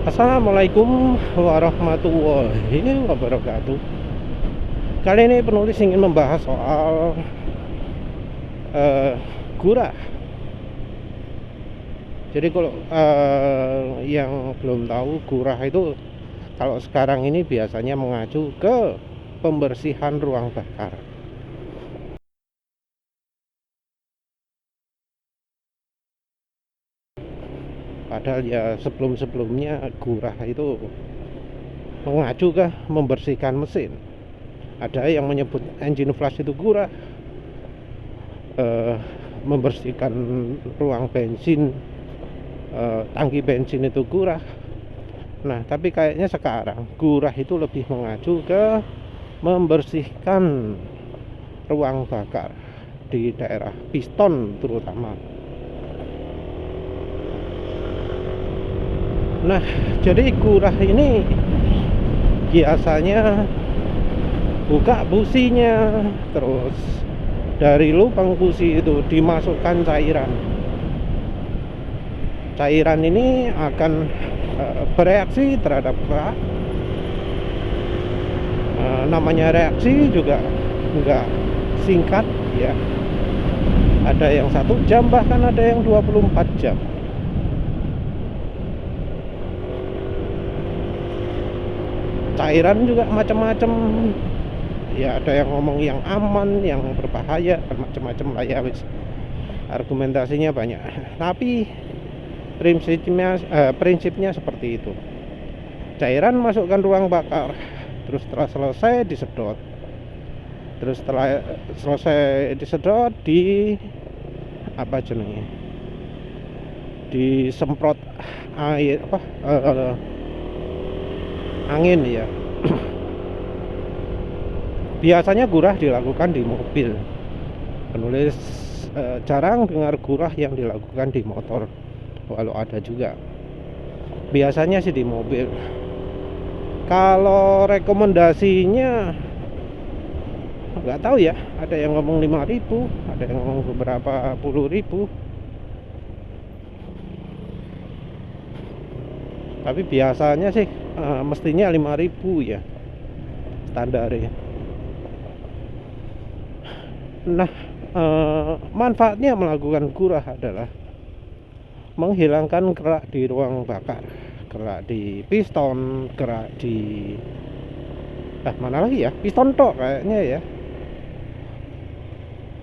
Assalamualaikum warahmatullahi wabarakatuh. Kali ini penulis ingin membahas soal gurah. Jadi kalau yang belum tahu, gurah itu kalau sekarang ini biasanya mengacu ke pembersihan ruang bakar. Padahal ya sebelum-sebelumnya gurah itu mengacu ke membersihkan mesin. Ada yang menyebut engine flush itu gurah, membersihkan ruang bensin, tangki bensin itu gurah. Nah, tapi kayaknya sekarang gurah itu lebih mengacu ke membersihkan ruang bakar di daerah piston terutama. Nah, jadi gurah ini biasanya buka businya, terus dari lubang busi itu dimasukkan cairan. Cairan ini akan bereaksi terhadap kerak. Namanya reaksi juga enggak singkat ya. Ada yang 1 jam, bahkan ada yang 24 jam. Cairan juga macam-macam ya, ada yang ngomong yang aman, yang berbahaya, macam-macam lah ya, argumentasinya banyak. Tapi prinsipnya seperti itu. Cairan masukkan ruang bakar, terus setelah selesai disedot, terus setelah selesai disedot apa jenenge, disemprot air angin ya. Biasanya gurah dilakukan di mobil. Penulis jarang dengar gurah yang dilakukan di motor, walau ada juga. Biasanya sih di mobil. Kalau rekomendasinya nggak tahu ya, ada yang ngomong 5.000, ada yang ngomong beberapa puluh ribu. Tapi biasanya sih mestinya 5.000 ya standarnya. Nah, manfaatnya melakukan gurah adalah menghilangkan kerak di ruang bakar, kerak di piston, kerak di mana lagi ya, piston tok kayaknya ya.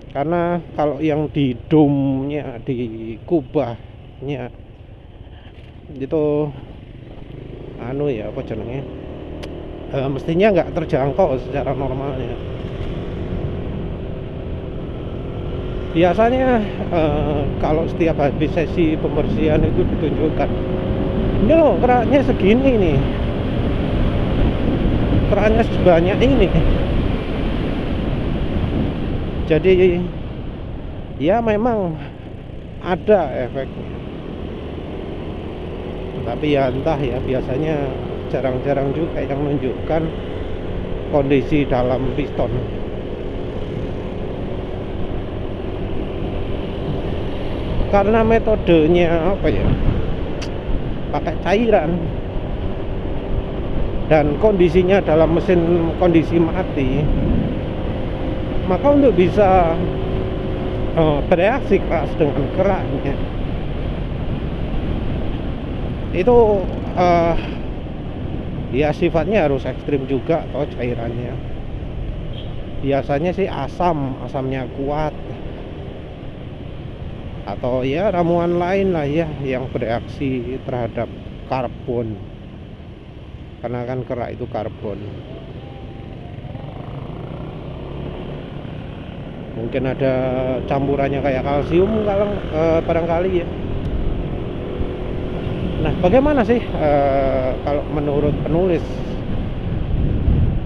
Karena kalau yang di domnya, di kubahnya itu ya apa jenenge, mestinya nggak terjangkau secara normalnya. Biasanya kalau setiap habis sesi pembersihan itu ditunjukkan, ini loh keraknya segini nih, keraknya sebanyak ini. Jadi ya memang ada efeknya. Tapi ya entah ya, biasanya jarang-jarang juga yang menunjukkan kondisi dalam piston. Karena metodenya apa ya, pakai cairan, dan kondisinya dalam mesin kondisi mati, maka untuk bisa bereaksi keras dengan keraknya itu ya sifatnya harus ekstrim juga atau cairannya. Biasanya sih asamnya kuat, atau ya ramuan lain lah ya yang bereaksi terhadap karbon, karena kan kerak itu karbon. Mungkin ada campurannya kayak kalsium barangkali ya. Nah, bagaimana sih kalau menurut penulis?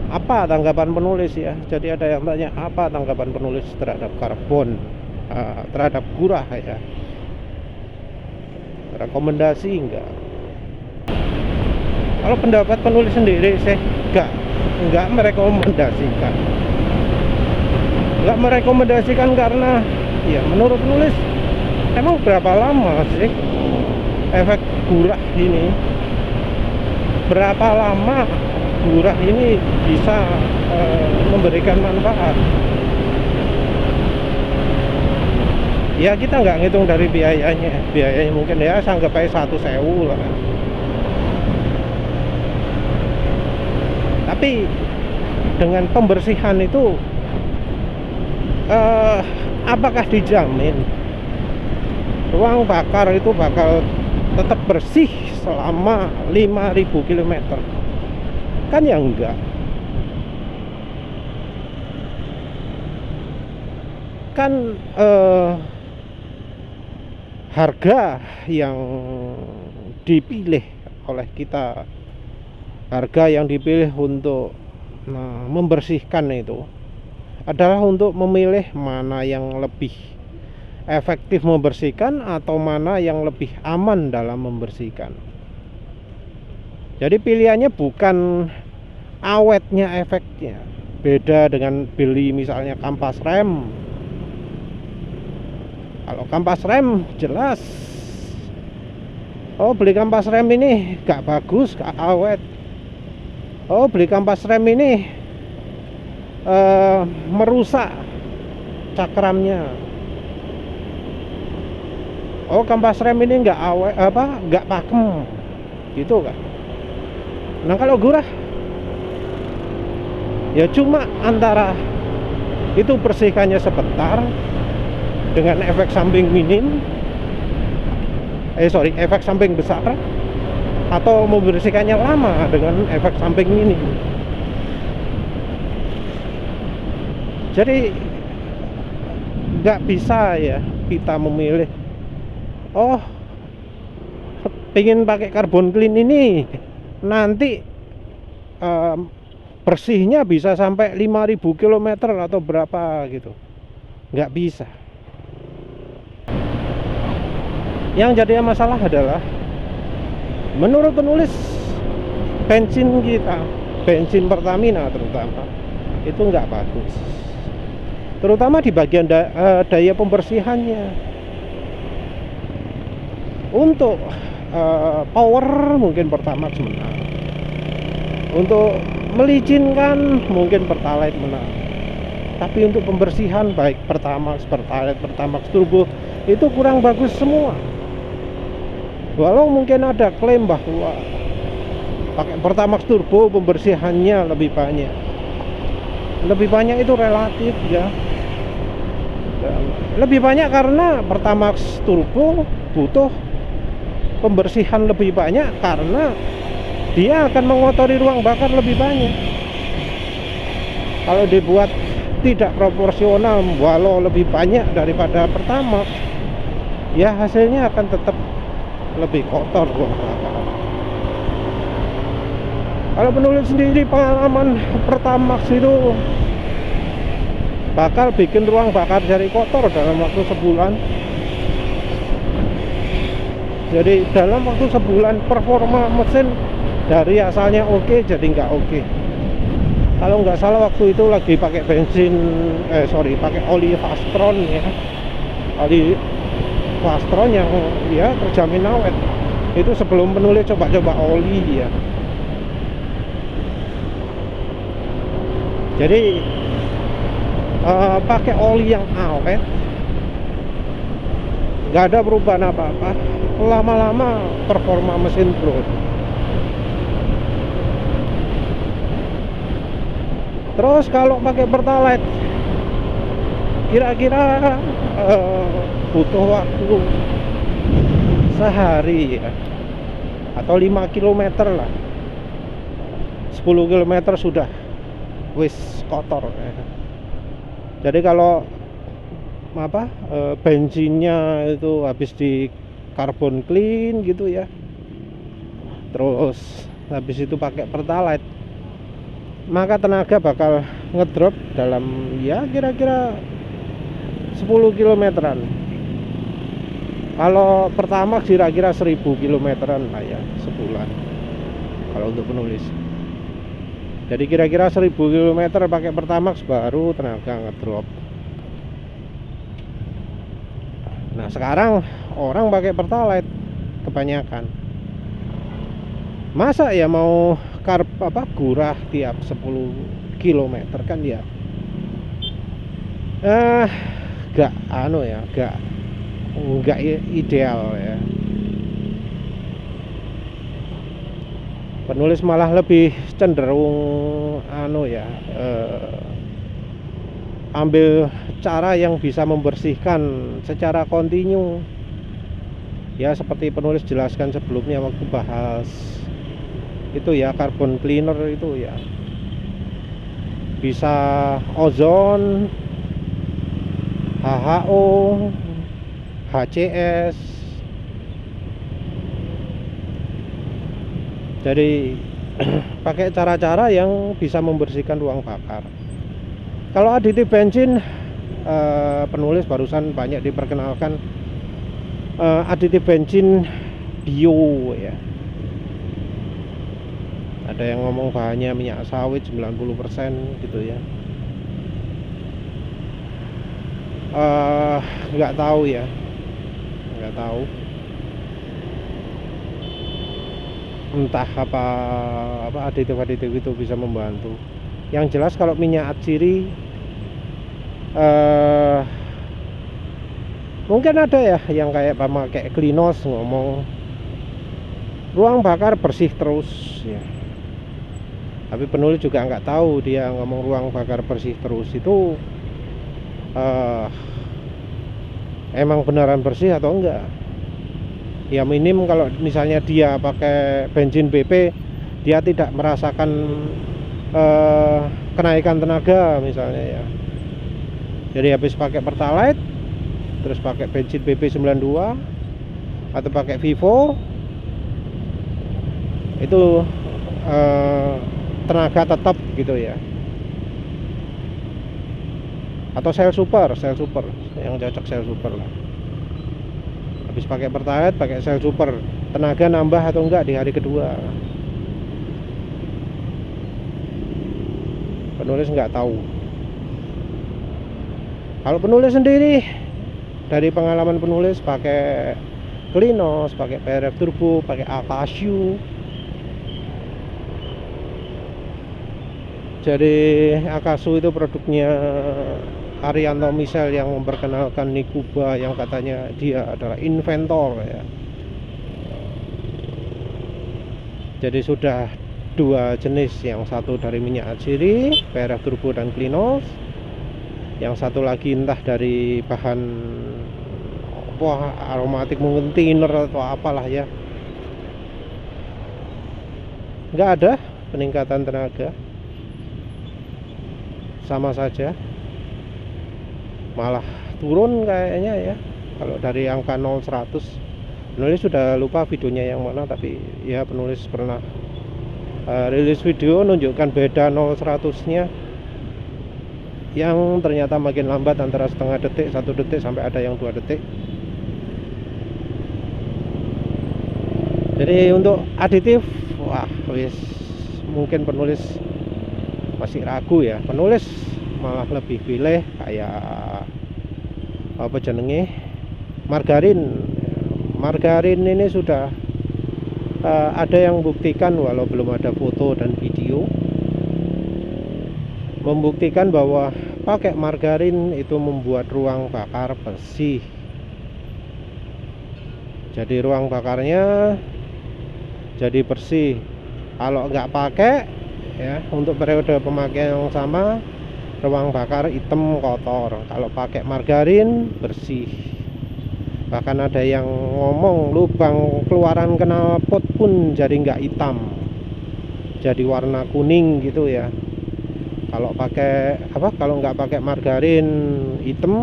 Apa tanggapan penulis ya? Jadi ada yang tanya, apa tanggapan penulis terhadap karbon, terhadap gurah ya? Rekomendasi enggak? Kalau pendapat penulis sendiri sih enggak merekomendasikan. Enggak merekomendasikan karena ya menurut penulis, emang berapa lama sih efek gurah ini berapa lama gurah ini bisa memberikan manfaat. Ya kita nggak ngitung dari biayanya mungkin ya sanggap aja 1.000 lah. Tapi dengan pembersihan itu apakah dijamin ruang bakar itu bakal tetap bersih selama 5.000 km? Kan ya enggak. Kan harga yang dipilih oleh kita, harga yang dipilih untuk membersihkan itu adalah untuk memilih mana yang lebih efektif membersihkan atau mana yang lebih aman dalam membersihkan. Jadi pilihannya bukan awetnya efeknya. Beda dengan beli misalnya kampas rem. Kalau kampas rem jelas, oh beli kampas rem ini gak bagus, gak awet. Oh beli kampas rem ini merusak cakramnya. Oh kampas rem ini nggak awet, nggak pakem, gitu kan. Nah kalau gurah ya cuma antara itu bersihkannya sebentar dengan efek samping minim, efek samping besar, atau membersihkannya lama dengan efek samping minim. Jadi nggak bisa ya kita memilih, oh pengen pakai karbon clean ini nanti bersihnya bisa sampai 5.000 km atau berapa gitu. Nggak bisa. Yang jadi masalah adalah menurut penulis bensin kita, bensin Pertamina terutama, itu nggak bagus. Terutama di bagian daya pembersihannya. Untuk power mungkin Pertamax menang. Untuk melicinkan mungkin Pertalite menang. Tapi untuk pembersihan baik Pertamax, Pertalite, Pertamax Turbo itu kurang bagus semua. Walau mungkin ada klaim bahwa pakai Pertamax Turbo pembersihannya lebih banyak. Lebih banyak itu relatif ya. Lebih banyak karena Pertamax Turbo butuh pembersihan lebih banyak karena dia akan mengotori ruang bakar lebih banyak. Kalau dibuat tidak proporsional walau lebih banyak daripada Pertamax, ya hasilnya akan tetap lebih kotor ruang bakar. Kalau penulis sendiri pengalaman Pertamax itu bakal bikin ruang bakar jadi kotor dalam waktu sebulan. Jadi dalam waktu sebulan performa mesin dari asalnya oke jadi nggak oke. Kalau nggak salah waktu itu lagi pakai pakai oli Fastron ya, oli Fastron yang ya terjamin awet. Itu sebelum penulis coba-coba oli ya. Jadi pakai oli yang awet, nggak ada perubahan apa-apa. Lama-lama performa mesin turun. Terus kalau pakai Pertalite kira-kira butuh waktu sehari ya, atau 5 km lah. 10 km sudah wis kotor ya. Jadi kalau bensinnya itu habis di karbon clean gitu ya, terus habis itu pakai Pertalite, maka tenaga bakal ngedrop dalam ya kira-kira 10 kilometeran. Kalau Pertamax kira-kira 1000 kilometeran lah ya sebulan kalau untuk penulis. Jadi kira-kira 1000 km pakai Pertamax baru tenaga ngedrop. Nah sekarang orang pakai Pertalite kebanyakan. Masa ya mau gurah tiap 10 kilometer kan ya gak ya gak ideal ya. Penulis malah lebih cenderung ambil cara yang bisa membersihkan secara kontinu ya, seperti penulis jelaskan sebelumnya waktu bahas itu ya, carbon cleaner itu ya, bisa ozon, HHO, HCS. Jadi pakai cara-cara yang bisa membersihkan ruang bakar. Kalau aditif bensin, penulis barusan banyak diperkenalkan aditif bensin bio ya. Ada yang ngomong bahannya minyak sawit 90% gitu ya. Nggak tahu ya, nggak tahu. Entah apa aditif itu bisa membantu. Yang jelas kalau minyak atsiri mungkin ada ya yang kayak pakai Klinos ngomong ruang bakar bersih terus ya. Tapi penulis juga nggak tahu dia ngomong ruang bakar bersih terus itu emang beneran bersih atau enggak. Ya minim kalau misalnya dia pakai bensin BP, dia tidak merasakan kenaikan tenaga misalnya ya. Jadi habis pakai Pertalite terus pakai bensin BP 92 atau pakai Vivo itu tenaga tetap gitu ya. Atau sel super yang cocok sel super lah. Habis pakai Pertalite pakai sel super, tenaga nambah atau enggak di hari kedua. Penulis nggak tahu. Kalau penulis sendiri, dari pengalaman penulis pakai Klinos, pakai PRF Turbo, pakai Akasio. Jadi Akasio itu produknya Arianto Misel yang memperkenalkan Nikuba, yang katanya dia adalah inventor ya. Jadi sudah dua jenis, yang satu dari minyak atsiri, PRF Turbo dan Klinos. Yang satu lagi entah dari bahan aromatik, mungkin thinner atau apalah ya. Nggak ada peningkatan tenaga, sama saja, malah turun kayaknya ya. Kalau dari angka 0-100, penulis sudah lupa videonya yang mana, tapi ya penulis pernah rilis video menunjukkan beda 0-100 nya yang ternyata makin lambat, antara setengah detik, 1 detik, sampai ada yang 2 detik. Jadi untuk aditif, mungkin penulis masih ragu ya. Penulis malah lebih pilih kayak margarin ini sudah ada yang buktikan, walau belum ada foto dan video, membuktikan bahwa pakai margarin itu membuat ruang bakar bersih. Jadi ruang bakarnya jadi bersih. Kalau nggak pakai ya, untuk periode pemakaian yang sama, ruang bakar hitam kotor. Kalau pakai margarin bersih. Bahkan ada yang ngomong lubang keluaran knalpot pun jadi nggak hitam, jadi warna kuning gitu ya. Kalau nggak pakai margarin hitam,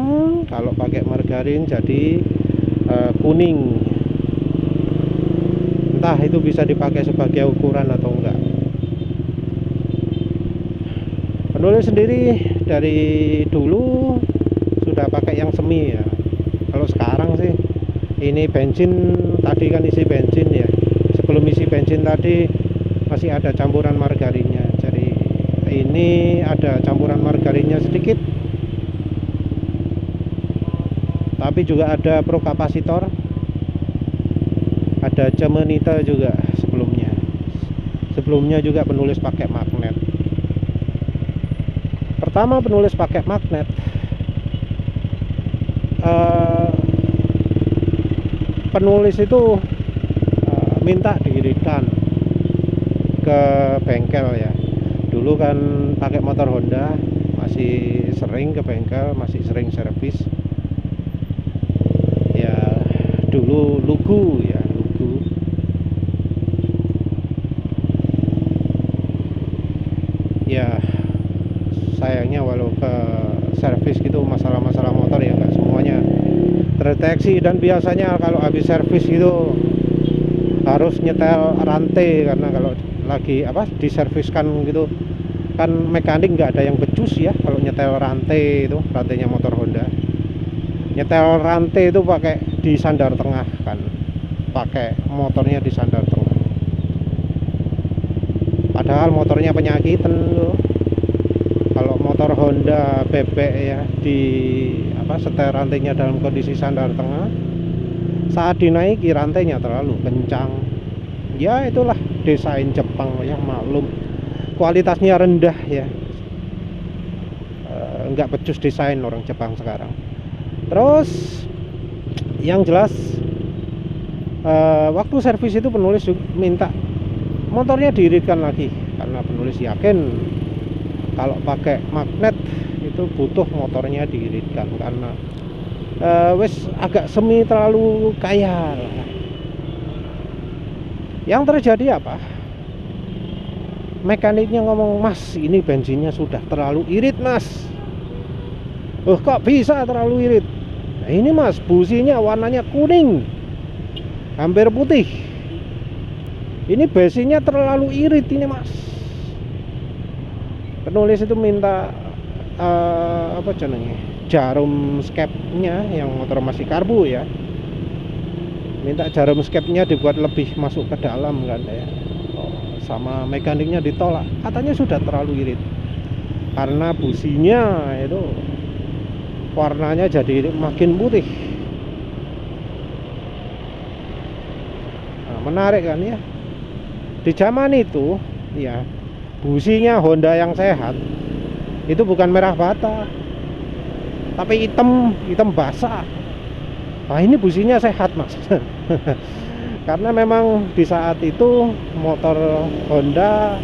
kalau pakai margarin jadi kuning. Entah itu bisa dipakai sebagai ukuran atau enggak. Penulis sendiri dari dulu sudah pakai yang semi ya. Kalau sekarang sih ini bensin, tadi kan isi bensin ya. Sebelum isi bensin tadi masih ada campuran margarinnya. Jadi ini ada campuran margarinnya sedikit, tapi juga ada prokapasitor, ada cemenita juga sebelumnya. sebelumnya juga penulis pakai magnet. Pertama penulis pakai magnet, penulis itu minta diiritkan ke bengkel ya. Dulu kan pakai motor Honda, masih sering ke bengkel, masih sering servis ya. Dulu lugu ya, lugu. Ya sayangnya walau ke servis gitu, masalah-masalah motor ya nggak semuanya terdeteksi. Dan biasanya kalau habis servis gitu harus nyetel rantai, karena kalau lagi diserviskan gitu kan mekanik nggak ada yang becus ya kalau nyetel rantai itu, rantainya motor Honda. Nyetel rantai itu pakai di sandar tengah kan, pakai motornya di sandar tengah, padahal motornya penyakitan loh. Kalau motor Honda bebek ya, di setel rantainya dalam kondisi sandar tengah, saat dinaiki rantainya terlalu kencang. Ya itulah desain Jepang yang maklum kualitasnya rendah ya, nggak becus desain orang Jepang sekarang. Terus yang jelas waktu servis itu penulis minta motornya diiritkan lagi, karena penulis yakin kalau pakai magnet itu butuh motornya diiritkan, karena wes agak semi terlalu kaya lah. Yang terjadi apa? Mekaniknya ngomong, "Mas, ini bensinnya sudah terlalu irit, Mas." "Oh, kok bisa terlalu irit?" "Nah, ini Mas, businya warnanya kuning, hampir putih. Ini bensinnya terlalu irit ini, Mas." Penulis itu minta jarum skepnya, yang motor masih karbu ya, minta jarum skepnya dibuat lebih masuk ke dalam kan ya. Sama mekaniknya ditolak, katanya sudah terlalu irit karena businya itu warnanya jadi makin putih. Nah, menarik kan ya, di zaman itu ya businya Honda yang sehat itu bukan merah bata, tapi hitam basah. Nah, ini businya sehat, Mas. Karena memang di saat itu motor Honda,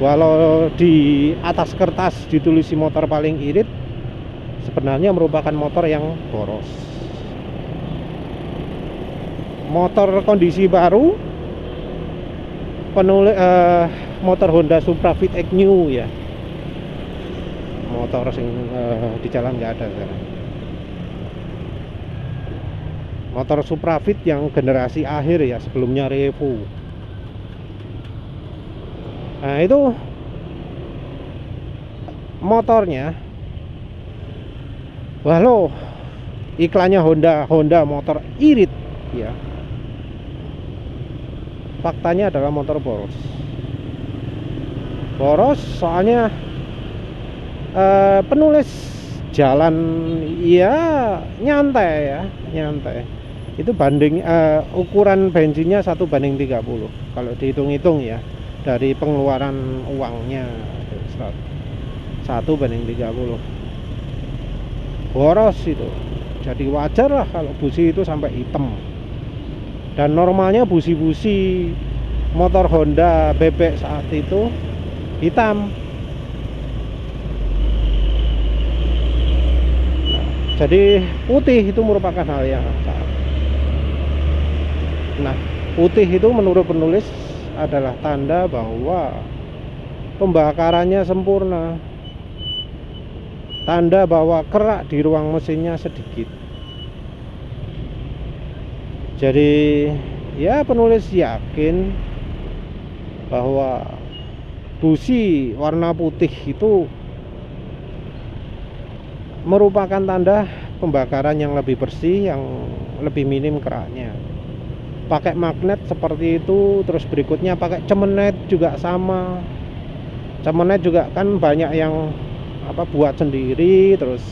walau di atas kertas ditulisi motor paling irit, sebenarnya merupakan motor yang boros. Motor kondisi baru, motor Honda Supra Fit X New ya, motor sing di jalan nggak ada sekarang. Motor Supra Fit yang generasi akhir ya, sebelumnya Revo. Nah itu motornya, walau iklannya Honda motor irit ya, faktanya adalah motor boros. Soalnya penulis jalan ya nyantai. Itu banding ukuran bensinnya 1:30 kalau dihitung-hitung ya, dari pengeluaran uangnya 1:30. Boros itu. Jadi wajar lah kalau busi itu sampai hitam. Dan normalnya busi-busi motor Honda bebek saat itu hitam. Jadi putih itu merupakan hal yang salah. Nah, putih itu menurut penulis adalah tanda bahwa pembakarannya sempurna, tanda bahwa kerak di ruang mesinnya sedikit. Jadi ya penulis yakin bahwa busi warna putih itu merupakan tanda pembakaran yang lebih bersih, yang lebih minim keraknya. Pakai magnet seperti itu, terus berikutnya pakai cemenet juga sama. Cemenet juga kan banyak yang buat sendiri, terus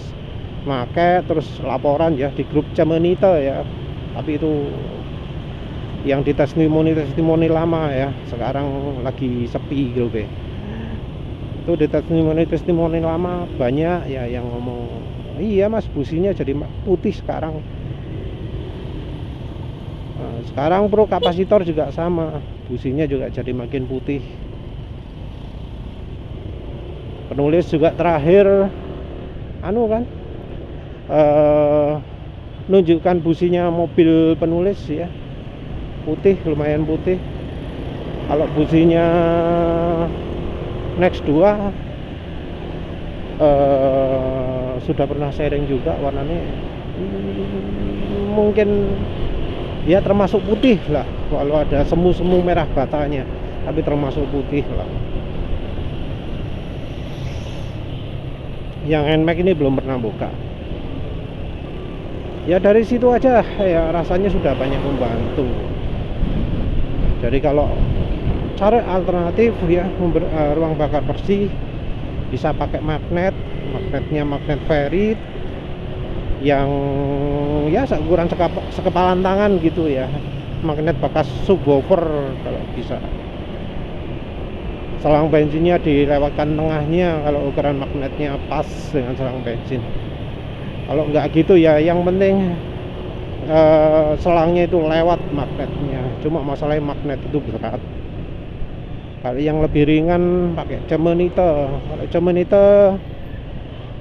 pakai, terus laporan ya di grup cemenite ya. Tapi itu yang di testimoni lama ya, sekarang lagi sepi gitu be. Itu di testimoni lama banyak ya yang ngomong, iya mas businya jadi putih sekarang. Nah, sekarang pro kapasitor juga sama, businya juga jadi makin putih. Penulis juga terakhir anu kan nunjukkan businya mobil penulis ya, putih, lumayan putih. Kalau businya Next 2 sudah pernah sharing juga, warnanya mungkin ya termasuk putih lah, kalau ada semu-semu merah batanya, tapi termasuk putih lah. Yang NMAX ini belum pernah buka. Ya dari situ aja ya, rasanya sudah banyak membantu. Jadi kalau cara alternatif ya, ruang bakar bersih bisa pakai magnetnya magnet ferrit yang ya seukuran sekepalan tangan gitu ya, magnet bekas subwoofer kalau bisa. Selang bensinnya dilewatkan tengahnya kalau ukuran magnetnya pas dengan selang bensin. Kalau nggak gitu ya, yang penting selangnya itu lewat magnetnya. Cuma masalahnya magnet itu berat. Kalau yang lebih ringan pakai cemenite. Kalau cemenite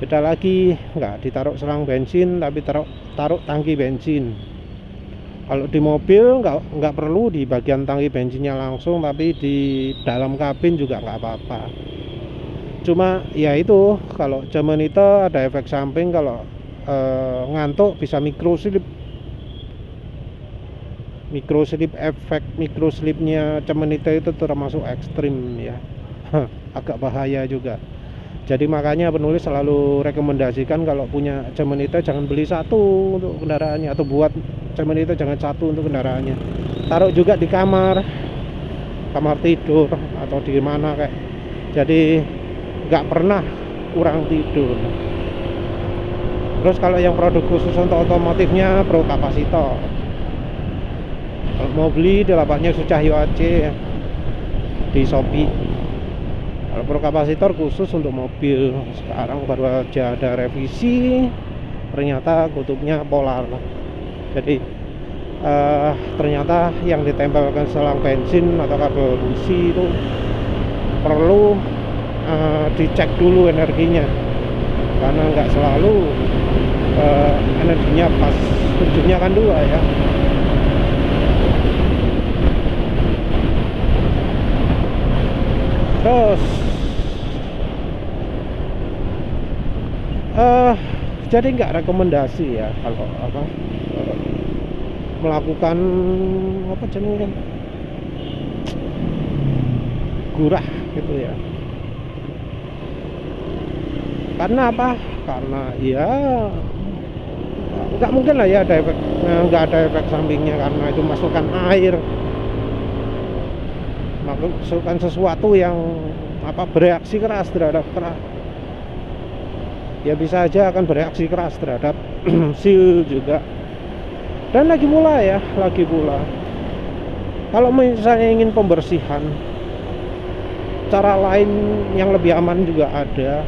beda lagi, nggak ditaruh selang bensin tapi taruh tangki bensin. Kalau di mobil nggak perlu di bagian tangki bensinnya langsung, tapi di dalam kabin juga nggak apa-apa. Cuma ya itu, kalau cemenite ada efek samping, kalau ngantuk bisa microslip. Efek microslipnya cemenite itu termasuk ekstrim ya. Agak bahaya juga. Jadi makanya penulis selalu rekomendasikan kalau punya cemenite jangan beli satu untuk kendaraannya, atau buat cemenite jangan satu untuk kendaraannya. Taruh juga di kamar tidur atau di mana kayak. Jadi nggak pernah kurang tidur. Terus kalau yang produk khusus untuk otomotifnya pro kapasitor. Kalau mau beli di lapaknya Sucahyo Aceh di Shopee. Kalau pro kapasitor khusus untuk mobil, sekarang baru aja ada revisi, ternyata kutubnya polar. Jadi ternyata yang ditempelkan selang bensin atau kabel busi itu perlu dicek dulu energinya, karena nggak selalu energinya pas. Ujungnya kan 2 ya. Terus jadi nggak rekomendasi ya kalau melakukan apa jenenge gurah gitu ya. Karena apa? Karena ya nggak mungkin lah ya ada efek, nggak ada efek sampingnya, karena itu masukkan air, masukkan sesuatu yang bereaksi keras terhadap ya bisa aja akan bereaksi keras terhadap seal juga. Dan lagi pula kalau misalnya ingin pembersihan, cara lain yang lebih aman juga ada.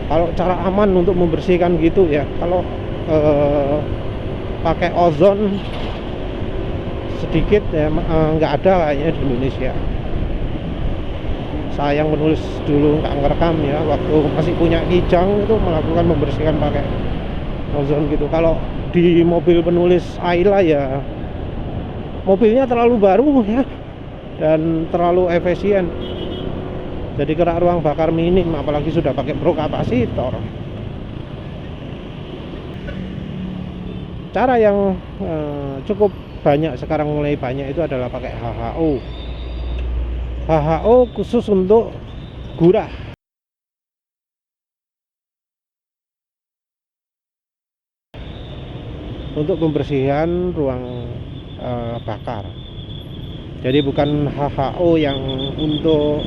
Kalau cara aman untuk membersihkan gitu ya, kalau pakai ozon sedikit ya, nggak ada kayaknya di Indonesia. Sayang penulis dulu nggak ngerekam ya, waktu masih punya Kijang itu melakukan membersihkan pakai ozon gitu. Kalau di mobil penulis Ayla ya, mobilnya terlalu baru ya dan terlalu efisien, jadi gerak ruang bakar minim, apalagi sudah pakai pro kapasitor. Cara yang cukup banyak sekarang, mulai banyak itu adalah pakai HHO khusus untuk gurah. Untuk pembersihan ruang bakar. Jadi bukan HHO yang untuk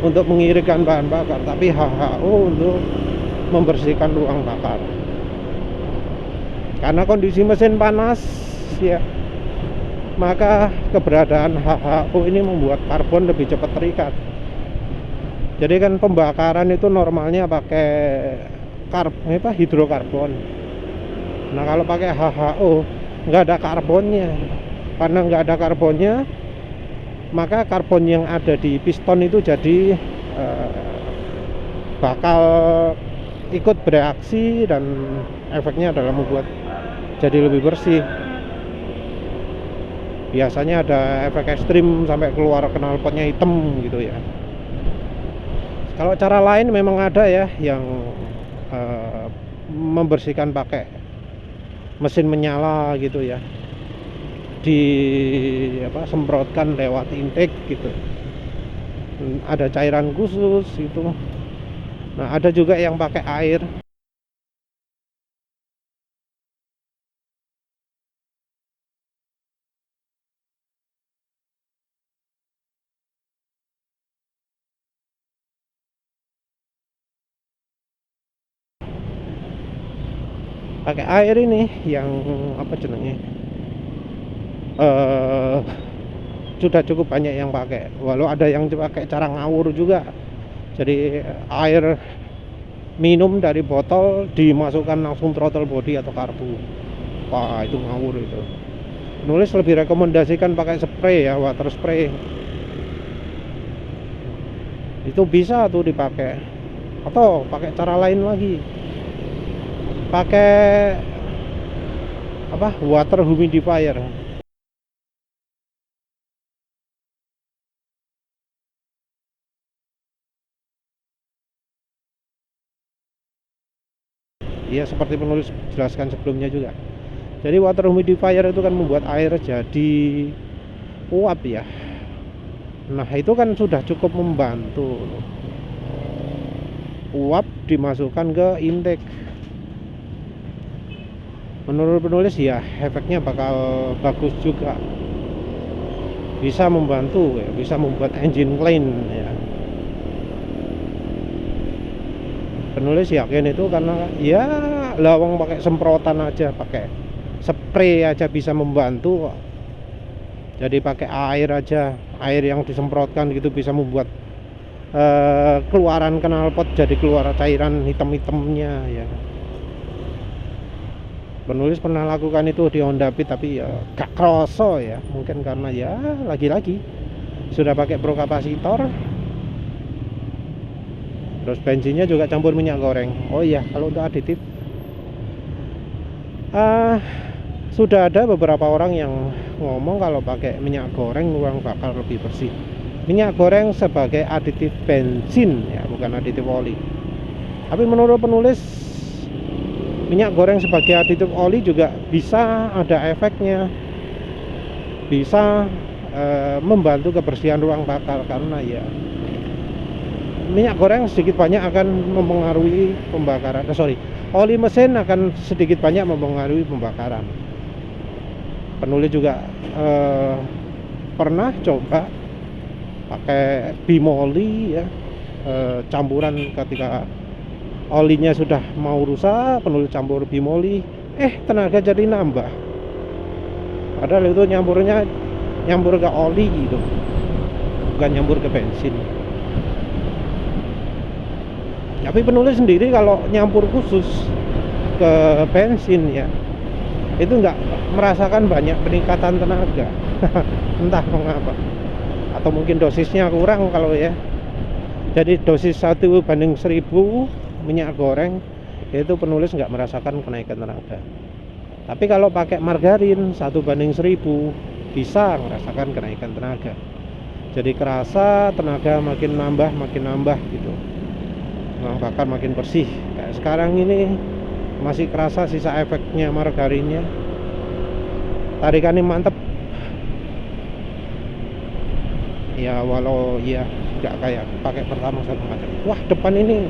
untuk mengirimkan bahan bakar, tapi HHO untuk membersihkan ruang bakar. Karena kondisi mesin panas ya, maka keberadaan HHO ini membuat karbon lebih cepat terikat. Jadi kan pembakaran itu normalnya pakai hidrokarbon. Nah kalau pakai HHO nggak ada karbonnya. Karena nggak ada karbonnya, maka karbon yang ada di piston itu jadi bakal ikut bereaksi dan efeknya adalah membuat jadi lebih bersih. Biasanya ada efek ekstrim sampai keluar knalpotnya hitam gitu ya. Kalau cara lain memang ada ya yang membersihkan pakai mesin menyala gitu ya, semprotkan lewat intake gitu, ada cairan khusus itu. Nah ada juga yang pakai air. Pakai air ini yang apa jenenge, sudah cukup banyak yang pakai, walau ada yang pakai cara ngawur juga. Jadi air minum dari botol dimasukkan langsung throttle body atau karbu. Wah itu ngawur itu. Nulis lebih rekomendasikan pakai spray ya, water spray. Itu bisa tuh dipakai. Atau pakai cara lain lagi, pakai water humidifier. Ya seperti penulis jelaskan sebelumnya juga. Jadi water humidifier itu kan membuat air jadi uap ya. Nah itu kan sudah cukup membantu. Uap dimasukkan ke intake. Menurut penulis ya efeknya bakal bagus juga, bisa membantu ya, bisa membuat engine clean ya. Penulis yakin itu karena ya lawang pakai semprotan aja, pakai spray aja bisa membantu kok. Jadi pakai air aja, air yang disemprotkan gitu bisa membuat keluaran knalpot jadi keluar cairan hitam-hitamnya ya. Penulis pernah lakukan itu di Honda Beat tapi ya gak kroso ya, mungkin karena ya lagi-lagi sudah pakai pro kapasitor, terus bensinnya juga campur minyak goreng. Oh iya, kalau untuk aditif sudah ada beberapa orang yang ngomong kalau pakai minyak goreng memang bakal lebih bersih. Minyak goreng sebagai aditif bensin ya, bukan aditif oli. Tapi menurut penulis minyak goreng sebagai aditif oli juga bisa ada efeknya, bisa membantu kebersihan ruang bakar, karena ya minyak goreng sedikit banyak akan mempengaruhi pembakaran. Oli mesin akan sedikit banyak mempengaruhi pembakaran. Penulis juga pernah coba pakai bimoli ya, campuran ketika olinya sudah mau rusak, penulis campur bimoli, tenaga jadi nambah. Padahal itu nyampur ke oli gitu, bukan nyampur ke bensin. Tapi penulis sendiri kalau nyampur khusus ke bensin ya, itu nggak merasakan banyak peningkatan tenaga. Entah mengapa, atau mungkin dosisnya kurang kalau ya. Jadi dosis 1:1000 minyak goreng itu penulis nggak merasakan kenaikan tenaga. Tapi kalau pakai margarin 1:1000 bisa merasakan kenaikan tenaga. Jadi kerasa tenaga makin nambah gitu, ruang bakar makin bersih. Kayak sekarang ini masih kerasa sisa efeknya margarinnya, tarikannya mantep ya, walau ya nggak kayak pakai pertama satu macam. Wah depan ini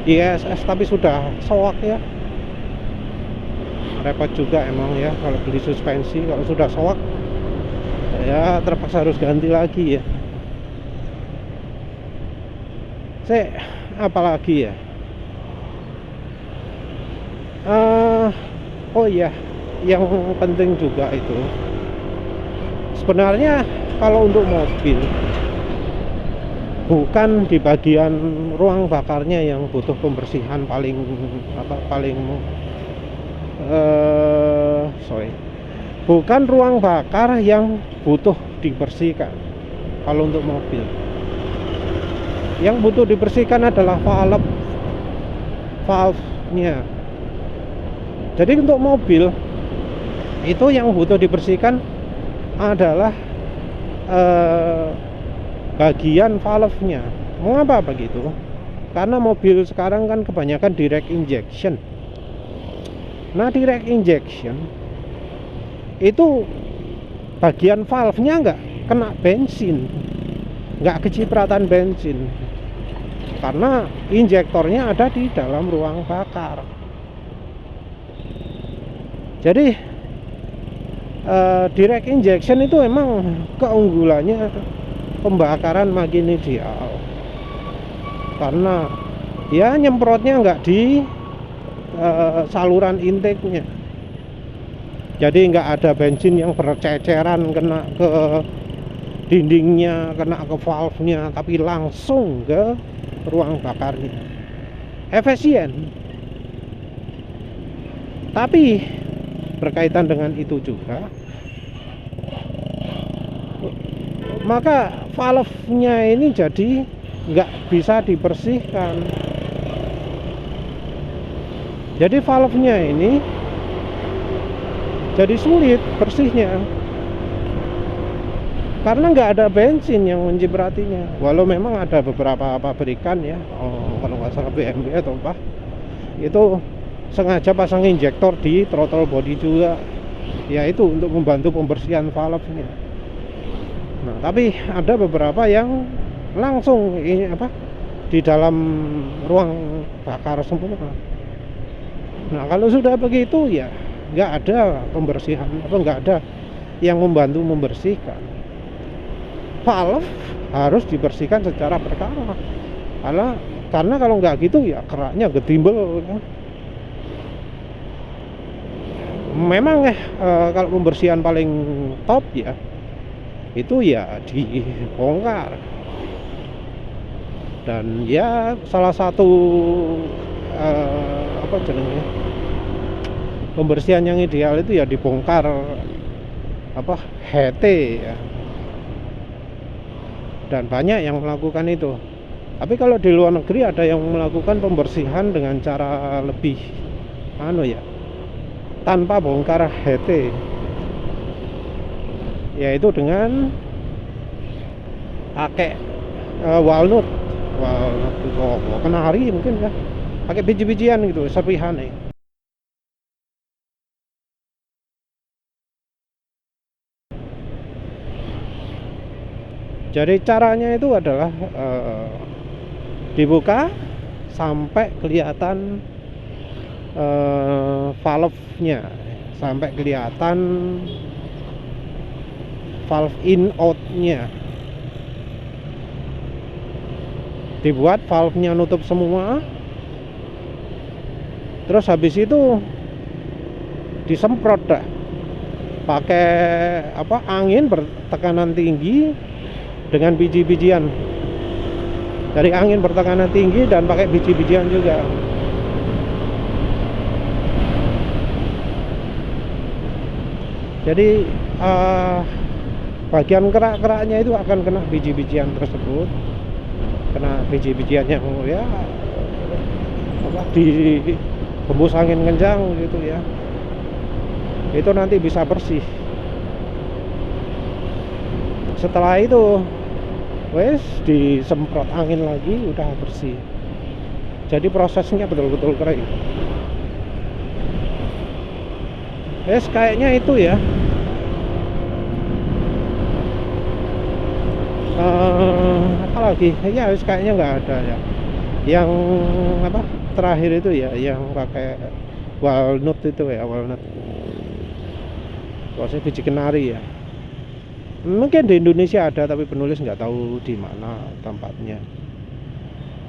ISS tapi sudah soak ya, repot juga emang ya kalau beli suspensi. Kalau sudah soak ya terpaksa harus ganti lagi ya. Apalagi ya, oh iya, yang penting juga itu sebenarnya kalau untuk mobil bukan di bagian ruang bakarnya yang butuh pembersihan paling bukan ruang bakar yang butuh dibersihkan. Kalau untuk mobil yang butuh dibersihkan adalah valve-nya. Jadi untuk mobil itu yang butuh dibersihkan adalah bagian valve-nya. Mengapa begitu? Karena mobil sekarang kan kebanyakan direct injection. Nah, direct injection itu bagian valve-nya nggak kena bensin, nggak kecipratan bensin, karena injektornya ada di dalam ruang bakar. Jadi direct injection itu emang keunggulannya pembakaran makin ideal, karena ya nyemprotnya nggak di saluran intake-nya. Jadi nggak ada bensin yang berceceran kena ke dindingnya, kena ke valve-nya, tapi langsung ke ruang bakarnya. Efisien. Tapi berkaitan dengan itu juga, maka valve-nya ini jadi nggak bisa dibersihkan. Jadi valve-nya ini jadi sulit bersihnya, karena nggak ada bensin yang mencipratinya. Walau memang ada beberapa pabrikan ya, kalau nggak salah BMW atau apa, itu sengaja pasang injektor di throttle body juga, yaitu untuk membantu pembersihan valve-nya. Nah, tapi ada beberapa yang langsung di dalam ruang bakar sempurna. Nah, kalau sudah begitu ya nggak ada pembersihan atau nggak ada yang membantu membersihkan. Valve harus dibersihkan secara berkala, karena kalau nggak gitu ya keraknya getimbel kan. Memang kalau pembersihan paling top ya itu ya dibongkar, dan ya salah satu pembersihan yang ideal itu ya dibongkar HT ya. Dan banyak yang melakukan itu. Tapi kalau di luar negeri ada yang melakukan pembersihan dengan cara lebih tanpa bongkar HT, yaitu dengan pakai walnut kenari mungkin ya, pakai biji-bijian gitu, serpihan nih. Jadi caranya itu adalah dibuka sampai kelihatan valve-nya, sampai kelihatan valve in out-nya. Dibuat valve-nya nutup semua. Terus habis itu disemprot dah pakai angin bertekanan tinggi dengan biji-bijian. Dari angin bertekanan tinggi dan pakai biji-bijian juga. Jadi bagian kerak-keraknya itu akan kena biji-bijian tersebut, kena biji-bijian yang ya dihembus angin kencang gitu ya. Itu nanti bisa bersih. Setelah itu disemprot angin lagi, udah bersih. Jadi prosesnya betul-betul kering. Kayaknya itu ya. Apalagi ya kayaknya nggak ada ya. Yang terakhir itu ya, yang pakai walnut itu ya, walnut. Prosesnya biji kenari ya. Mungkin di Indonesia ada, tapi penulis nggak tahu di mana tempatnya.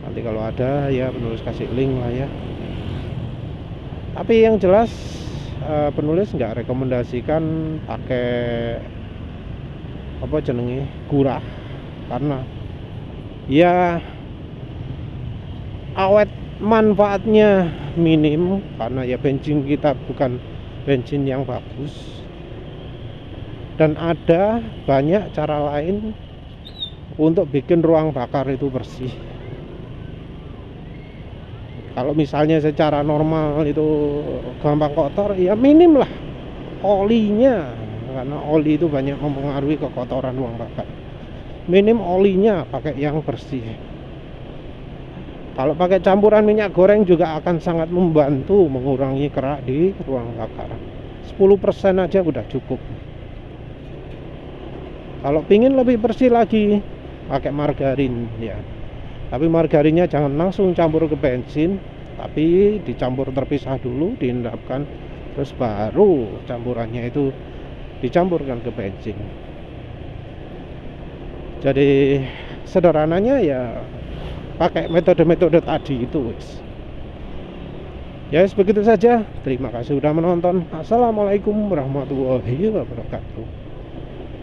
Nanti kalau ada ya penulis kasih link lah ya. Tapi yang jelas penulis nggak rekomendasikan pakai apa jenenge gurah, karena ya awet manfaatnya minim, karena ya bensin kita bukan bensin yang bagus, dan ada banyak cara lain untuk bikin ruang bakar itu bersih. Kalau misalnya secara normal itu gampang kotor, ya minim lah olinya, karena oli itu banyak mempengaruhi kekotoran ruang bakar. Minim olinya, pakai yang bersih. Kalau pakai campuran minyak goreng juga akan sangat membantu mengurangi kerak di ruang bakar. 10% aja udah cukup. Kalau pingin lebih bersih lagi, pakai margarin ya. Tapi margarinnya jangan langsung campur ke bensin, tapi dicampur terpisah dulu, diendapkan, terus baru campurannya itu dicampurkan ke bensin. Jadi sederhananya ya pakai metode-metode tadi itu wis. Ya begitu saja. Terima kasih sudah menonton. Assalamualaikum warahmatullahi wabarakatuh.